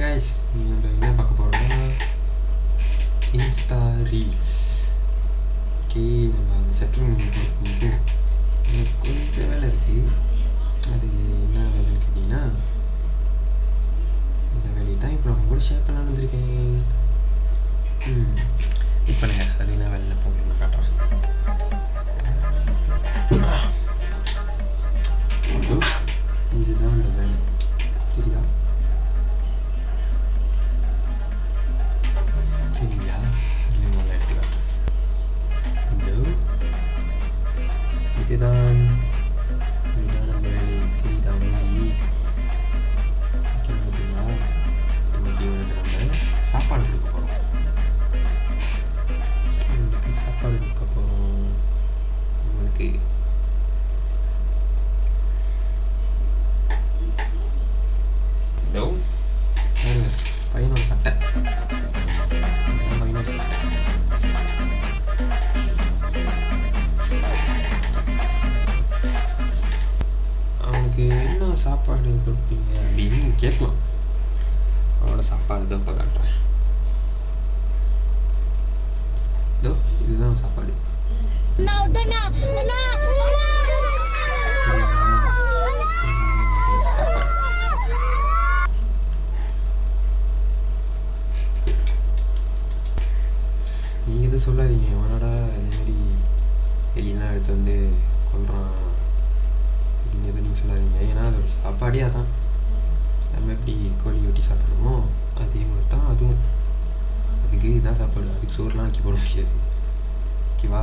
guys, நீங்கள் என்ன பார்க்க போகிறோம்னா இன்ஸ்டா ரீல்ஸ். ஓகே, நம்ம அந்த செட்ரூம் எனக்கு கொஞ்சம் வேலை இருக்குது. அது என்ன வேலைன்னு கேட்டிங்கன்னா, இந்த வேலையை தான் இப்போ நம்ம கூட ஷேர் பண்ணலான்னு வந்திருக்கேன். இப்போ நான் அது என்ன வேலையில் போகணும் நான் காட்டுறேன். இதுதான் அந்த வேலை, சரியா? சரிங்களா? நல்லா எடுத்துக்காட்டு. இதுதான் நம்ம வேலை, தெரியுதா? ஓகேங்களா? இன்னைக்கு நம்ம சாப்பாடு கொடுக்க போகிறோம். சாப்பாடு கொடுக்க போகிறோம் உங்களுக்கு. பையனோட சட்டை, பையனோட சட்டை. அவனுக்கு என்ன சாப்பாடு கொடுப்பீங்க அப்படின்னு கேட்கலாம். அவனோட சாப்பாடு தான் இப்போ காட்டுறேன். இதோ இதுதான் சாப்பாடு. நீங்கள் எதுவும் சொல்லாதீங்க, அவனோட இந்தமாரி எலிலாம் எடுத்து வந்து கொள்கிறான் அப்படின்னு எதுவும் நீங்கள் சொல்லாதீங்க. ஏன்னா அது ஒரு சாப்பாடே அதான். நம்ம எப்படி கோழி வெட்டி சாப்பிட்றோமோ அதே மாதிரி தான் அதுவும். அதுக்கு இதான் சாப்பாடு, அதுக்கு சோறுலாம் ஆக்கி போட முடியாது. ஓகேவா?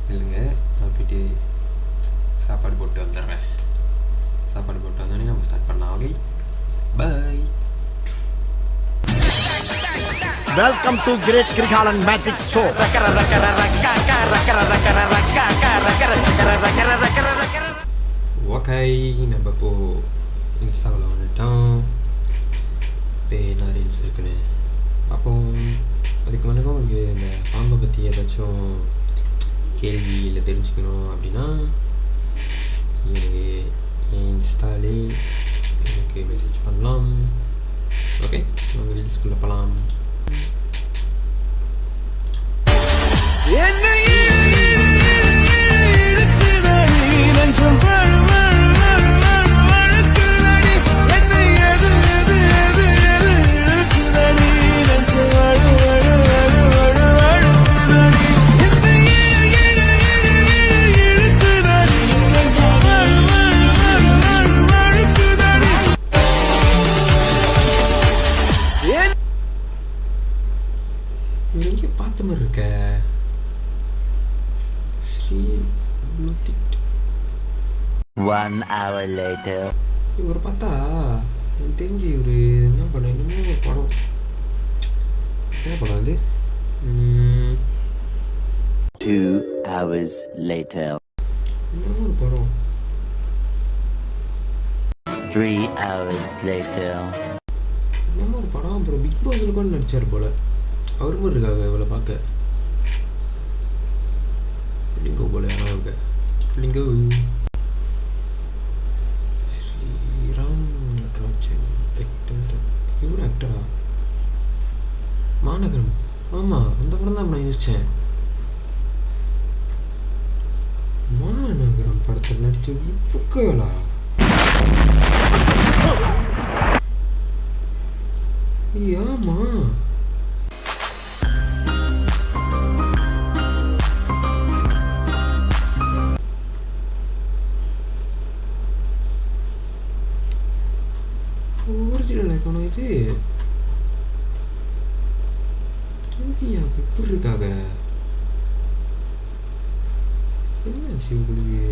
இல்லைங்க, நான் போய்ட்டு சாப்பாடு போட்டு வந்துடுறேன். சாப்பாடு போட்டு வந்தோடனே நம்ம ஸ்டார்ட் பண்ணலாம். Okay, bye. Welcome to Great Krigalan Magic Show. Okay, நம்ம இப்போ இன்ஸ்டாவில் வந்துட்டோம். இப்போ என்ன ரீல்ஸ் இருக்குன்னு பார்ப்போம். அதுக்கு முன்னாடி உங்களுக்கு இந்த பாம்பை பற்றி ஏதாச்சும் கேள்வி இல்லை தெரிஞ்சுக்கணும் அப்படின்னா எனக்கு என் இன்ஸ்டாலே எனக்கு மெசேஜ் பண்ணலாம். ஓகே, உங்கள் ரீல்ஸ்குள்ளே போகலாம். எங்கே பார்த்த மாதிரி இருக்க? ஸ்ரீ ப்ளூடிக். 1 hour later. இவரை பார்த்தா எனக்கு தெரிஞ்சு இவர் என்ன பண்ண, இன்னமும் படம் என்ன படம் அது? 2 hours later. இன்னமும் ஒரு படம். 3 hours later. இன்னமும் ஒரு படம். அப்புறம் பிக் பாஸில் கூட நடித்தார் போல். அவர் மாதிரி இருக்காங்க இவளை பார்க்க. லிங்கோ போல யாரோ இருக்க. லிங்கோ ஸ்ரீராம் நடராஜன் ஆக்டர். இவர் ஆக்டரா? மாநகரம். ஆமாம், அந்த படம் தான் நான் யோசித்தேன். மாநகரம் படத்தில் நடிச்ச இவங்களா? ஆமா, ஒரிஜினல் இருக்கணும் இது. ஓகேயா, எப்படி இருக்காங்க? என்னாச்சு உங்களுக்கு?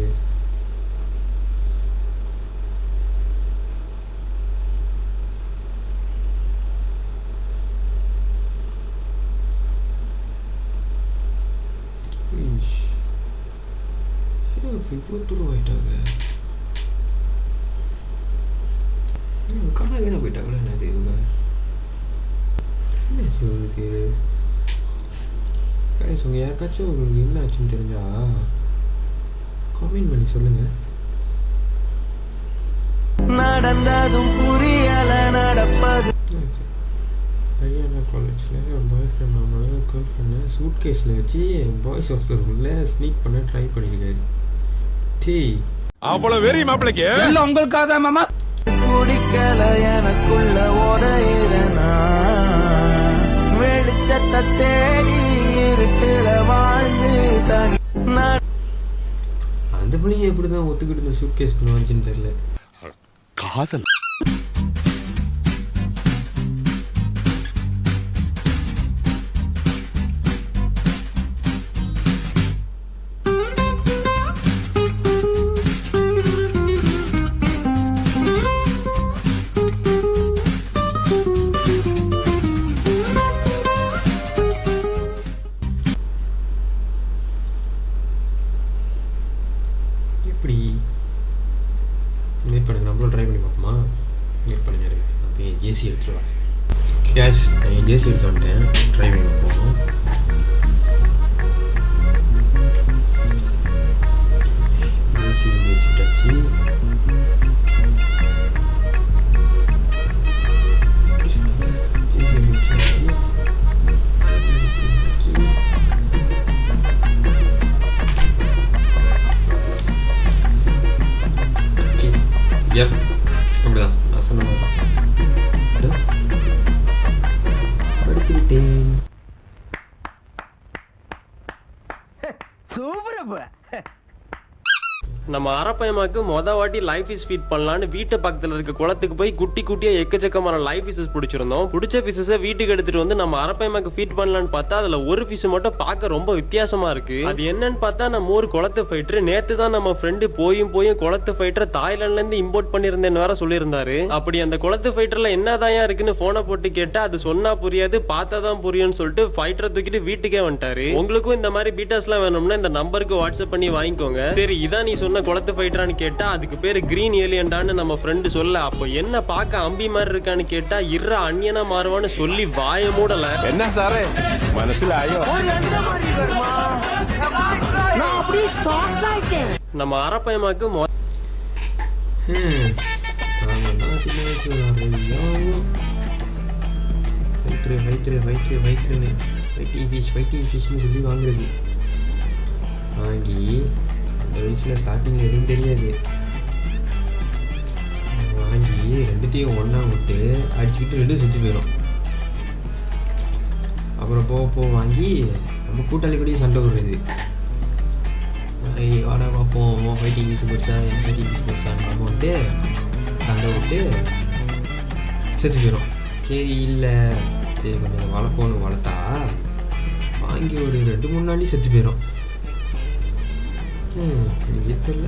இவ்வளோ தூரம் ஆயிட்டாங்க. காணா வீணா போயிட்டாங்களா என்னது இவங்க? என்னாச்சு உங்களுக்கு? கைஸ், உங்கள் யாருக்காச்சும் உங்களுக்கு என்ன ஆச்சுன்னு தெரிஞ்சா கமெண்ட் பண்ணி சொல்லுங்கள். நடந்ததும் புரியல நடப்பது காலேஜில் பாய் ஃப்ரெண்ட் அவனோட கேர்ள் ஃப்ரெண்டை சூட் கேஸில் வச்சு பாய்ஸ் ஹாஸ்டலுக்குள்ளே ஸ்னீக் பண்ண ட்ரை பண்ணியிருக்காரு. டீ அவ்வளவு வெறி மாப்பிளைக்கு எல்லாம் உங்களுக்காக தான் மாமா. குடிக்கல எனக்குள்ள ஓடையிறனா வெளிச்சத்தை தேடி இருட்டுல வாழ்ந்து தனி அந்த பிள்ளைங்க எப்படி தான் ஒத்துக்கிட்டு இந்த சூட் கேஸ் பண்ணுவாச்சுன்னு தெரியல. காதல் எப்படி வெயிட் பண்ணுங்க, நம்மளும் ட்ரை பண்ணி பார்ப்போமா? வெயிட் பண்ணுங்க, அப்போ என் ஜேசி எடுத்துருவேன். கேஷ் என் ஜேசி எடுத்து வந்துட்டேன், ட்ரை பண்ணி பார்ப்போம். ஜேசி வச்சுட்டாச்சு. ஜேசி வச்சாச்சு. Yep, அப்படிதான் நான் சொன்ன மாதிரி தான் படித்து விட்டேன். நம்ம அரப்பயமாக்கு வாட்டி லைஃப் இஸ் ஃபீட் பண்ணலான்னு வீட்டு பக்கத்துல இருக்க குளத்துக்கு போய் குட்டி குட்டியா எக்கச்சக்கமான லைஃப் ஃபிஷஸ் பிடிச்சிருந்தோம். பிடிச்ச ஃபிஷஸை வீட்டுக்கு எடுத்துட்டு வந்து நம்ம அரப்பயமாக்கு ஃபீட் பண்ணலான்னு பார்த்தா அதுல ஒரு ஃபிஷ் மட்டும் பார்க்க ரொம்ப வித்தியாசமா இருக்கு. அது என்னன்னு பார்த்தா நம்ம ஒரு குளத்து ஃபைட்டர். நேத்து தான் நம்ம ஃப்ரெண்டு போயும் குளத்து ஃபைட்டரை தாய்லாந்துல இருந்து இம்போர்ட் பண்ணிருந்தேன்னு வேற சொல்லியிருந்தாரு. அப்படி அந்த குளத்து ஃபைட்டர்ல என்னதான் இருக்குன்னு போனை போட்டு கேட்டா அது சொன்னா புரியாது, பார்த்தாதான் புரியும்னு சொல்லிட்டு ஃபைட்டரை தூக்கிட்டு வீட்டுக்கே வந்துட்டாரு. உங்களுக்கும் இந்த மாதிரி பீட்டாஸ் எல்லாம் வேணும்னா இந்த நம்பருக்கு வாட்ஸ்அப் பண்ணி வாங்கிக்கோங்க. சரி, இதான் நீ சொன்ன குளத்து ஃபைட்டரான்னு கேட்டா அதுக்கு பேரு கிரீன் ஏலியன்டான்னு நம்ம ஃப்ரெண்டு சொல்ல. அப்போ என்ன பார்க்க அம்பி மாதிரி இருக்கான்னு கேட்டா இர்ரா அந்நியனா மாறுவான்னு சொல்லி வாய மூடல. என்ன சாரே மனசுல ஆயோ நம்ம அரப்பயமாக்கு சின்ன வயசுல ஃபைட்டிங் ஃபிஷ்னு சொல்லி வாங்குறது. வாங்கி அந்த வயசில் ஸ்டார்டிங்கில் எதுவும் தெரியாது. வாங்கி ரெண்டுத்தையும் ஒன்றா விட்டு அடிச்சுக்கிட்டு ரெண்டும் செஞ்சு போயிடும். அப்புறம் போக வாங்கி நம்ம கூட்டாளி கூடயே சண்டை விடுறது. வாடா பார்ப்போம் ஃபைட்டிங் பீஸ் போச்சா என் ஃபைட்டிங் பீஸ் போச்சான்னு நம்ம விட்டு சண்டை விட்டு செத்து போயிடும். சரி இல்லை சரி கொஞ்சம் வளர்ப்போன்னு வளர்த்தா வாங்கி ஒரு 2-3 நாளையும் செத்து போயிடும். எனக்கு தெரியல.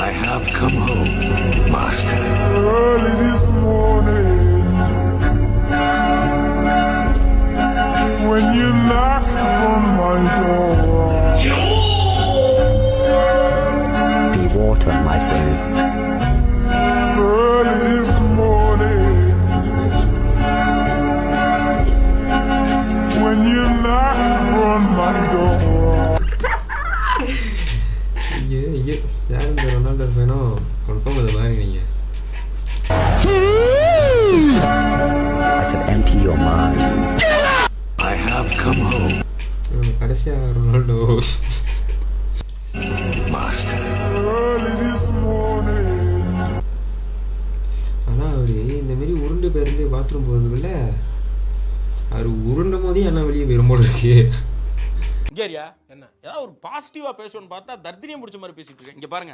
I have come home, Master. Early this morning, when you knocked on my door. Be water, my friend. Early this morning, when you knocked on my door. ஐயோ யார் இந்த ரொனால்டோ ஃபேனோ கன்ஃபார்ம் அதை மாதிரி நீங்கள். I said empty your mind. I have come home, கடைசியாக Ronaldo Master. Early this morning, ஆனால் அவர் இந்தமாரி உருண்டு பேருந்து பாத்ரூம் போகிறதுக்குள்ள அவர் உருண்டும் போதே என்ன வெளியே விரும்போடு இருக்கு. இங்கேரியா என்ன ஏதாவது ஒரு பாசிட்டிவா பேசணும்னு பார்த்தா தர்தினியம் பிடிச்ச மாதிரி பேசிட்டு இருக்கேன். இங்க பாருங்க,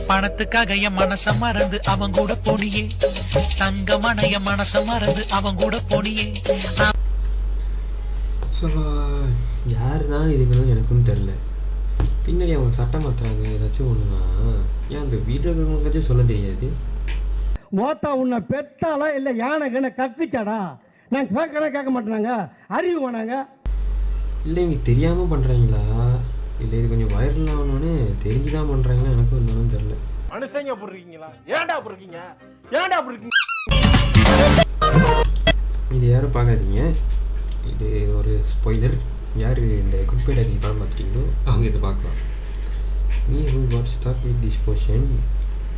பணத்துக்காக என் மனச மறந்து அவன் கூட போனியே, தங்கமான என் மனச மறந்து அவன் கூட போனியே. யார் தான் இதுங்களும் எனக்கும் தெரில. பின்னாடி அவங்க சட்டம் மாத்துறாங்க ஏதாச்சும் ஒன்றுனா ஏன் அந்த வீட்டில் இருக்கிறவங்களுக்காச்சும் சொல்ல தெரியாது. மோத்தா உன்னை பெத்தாலா இல்லை யானை கண்ணை கக்குச்சாடா? நாங்கள் கேட்க மாட்டேனாங்க, அறிவு வேணாங்க. இல்லை இவங்க தெரியாமல் பண்ணுறாங்களா இல்லை இது கொஞ்சம் வைரல் ஆகணும்னு தெரிஞ்சு தான் பண்ணுறாங்களா எனக்கும் ஒன்றும் தெரில. மனுஷங்க அப்படி இருக்கீங்களா? ஏன்டா அப்படி இருக்கீங்க? ஏன்டா அப்படி இருக்கீங்க? இது யாரும் பார்க்காதீங்க, இது ஒரு ஸ்பாய்லர். யார் இந்த குட் பை படம் பார்த்துட்டீங்களோ அவங்க இதை பார்க்கலாம். Me who got start with this portion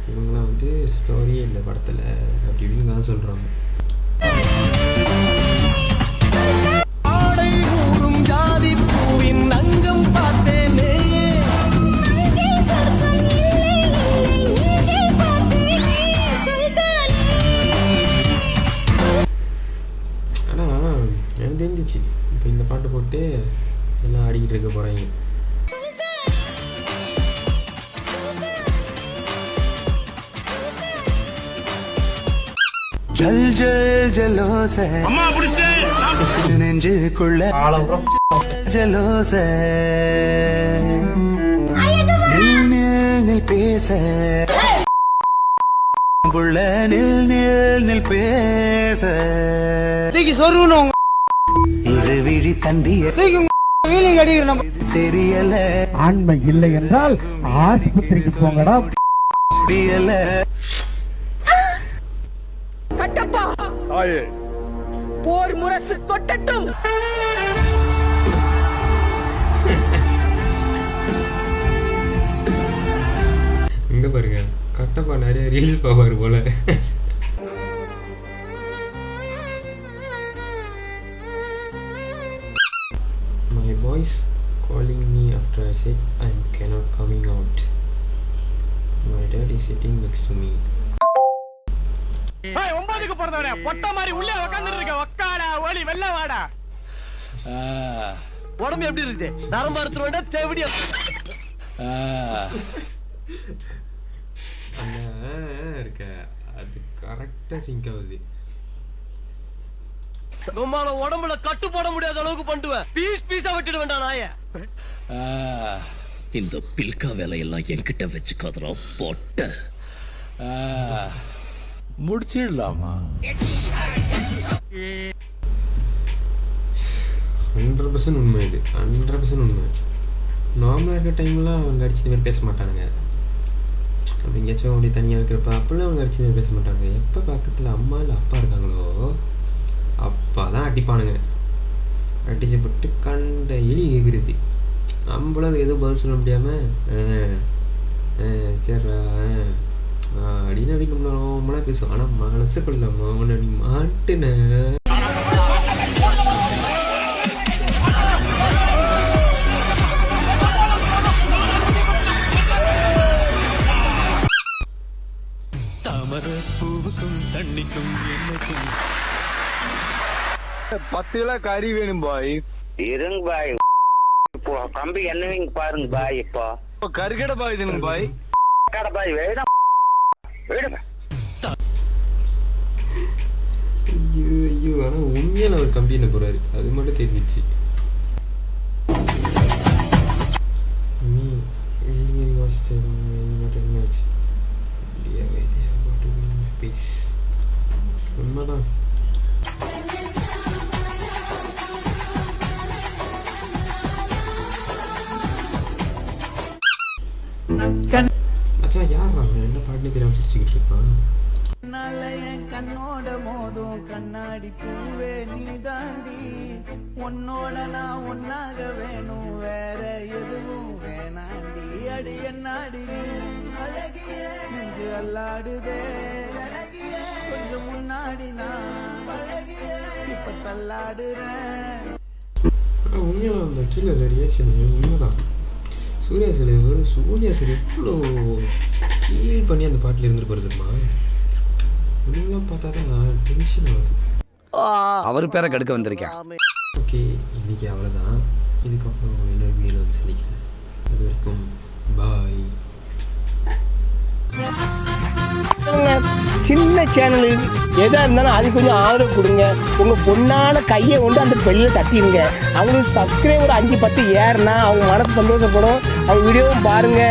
இவங்களாம் வந்து ஸ்டோரியே இல்லை படத்தில் அப்படி இப்படின்னு கதை சொல்கிறாங்க. ஜாதி பூவின் அங்கம் பார்த்தேனே ஆனால் எனக்கு தெரிஞ்சிச்சு இப்போ இந்த பாட்டு போட்டு எல்லாம் ஆடிக்கிட்டு இருக்க போகிறாங்க. ஜல் ஜல் ஜலோச நெஞ்சுக்குள்ள ஜலோச நில் நில் நில் பேச புள்ள நில் நில் நில் பேச இரு விழி தந்திய தெரியல ஆண்மை இல்லை என்றால் ஆஸ்பத்திரிக்கு போங்கடா. தெரியல போர் முரசு கொட்டட்டும். இங்கே பாருங்க கட்டப்பா நிறைய ரீல்ஸ் பார்ப்பாரு போல. My voice calling me after I said I cannot coming out. My dad is sitting next to me. ஒன்பதுக்கு போறதவரே பொட்ட மாதிரி உள்ளே உட்கார்ந்துட்டு இருக்க ஒக்காடா ஓலி வெள்ள வாடா. உடம்பு எப்படி இருக்கு? நரம்பு அறுத்துருவேண்டா தேவடியா. இருக்க அது கரெக்டாக சிங்க் ஆகுது. உம்மால உடம்புல கட்டு போட முடியாத அளவுக்கு பண்ணுவேன். பீஸ் பீஸா விட்டுட்டு வேண்டாம் நாய. இந்த பில்கா வேலையெல்லாம் என்கிட்ட வச்சுக்காதரா போட்ட. முடிச்சிடலாமா? 100% உண்மை இது, 100% உண்மை. நார்மலாக இருக்கிற டைம்லாம் அவங்க அடிச்சு இந்த மாதிரி பேச மாட்டானுங்க. அப்படி எங்கேயாச்சும் அப்படி தனியாக இருக்கிறப்ப அப்போல்லாம் அவங்க அடிச்சு இந்த மாதிரி பேச மாட்டாங்க. எப்போ பக்கத்தில் அம்மா இல்லை அப்பா இருக்காங்களோ அப்பா தான் அடிப்பானுங்க. அடிச்சு போட்டு கண்ட எலி கேட்குறது. நம்மளும் அது எதுவும் பதில் சொல்ல முடியாமல் சரிடா அப்படின்னு அப்படி நம்மளாம் பேசுவோம். ஆனால் மனசுக்குள்ள அவனை நீ மாட்டுன தாமர பூவுக்கும் தண்ணிக்கும் என்னைக்கும் 10 கிலோ கறி வேணும் பாய். இருங்க பாய், இப்போ கம்பி என்னவீங்க பாருங்க பாய். இப்போ கறிக்கடை பாய் இதுங்க பாய். கடை பாய் வேணும் வேணும். ஐயோ ஐயோ. ஆனால் உண்மையாக அவர் கம்பெனியில் போகிறாரு, அது மட்டும் தெரிஞ்சிச்சு. Me really was telling me not a match. Dia dia about to win my piece. உண்மைதான். அச்சா யார் என்ன பாட்டுன்னு தெரியாம சிரிச்சுக்கிட்டு இருக்கான். கண்ணோட மோதும் கண்ணாடி பூவே நீ தாண்டி. உன்னோட நான் ஒன்னாக வேணும், வேற எதுவும் வேணாண்டி. அடி என்னாடி அழகிய நெஞ்சு அல்லாடுதே அழகிய. கொஞ்சம் முன்னாடி நான் அழகிய இப்ப தள்ளாடுறேன். உண்மையாக அந்த கீழே ரியாக்ஷன் உண்மைதான். சூர்யா சார் எவ்வளோ ஃபீல் பண்ணி அந்த பாட்டில் இருந்துட்டு போகிறதுமா உண்மையாக பார்த்தா தான் டென்ஷன் ஆகுது. அவர் பேரை கடுக்க வந்திருக்கேன். ஓகே, இன்னைக்கு அவ்வளோதான். இதுக்கப்புறம் இன்னொரு வீடியோ வந்து சந்திக்கிறேன். அது வரைக்கும் பாய். சின்ன சேனலு எதா இருந்தாலும் அது கொஞ்சம் ஆதரவு கொடுங்க. உங்க பொண்ணான கையை கொண்டு அந்த பெல்லில் தட்டிடுங்க. அவங்களுக்கு சப்ஸ்கிரைபர் 5-10 ஏறுனா அவங்க மனசு சந்தோஷப்படும். அவங்க வீடியோவும் பாருங்க.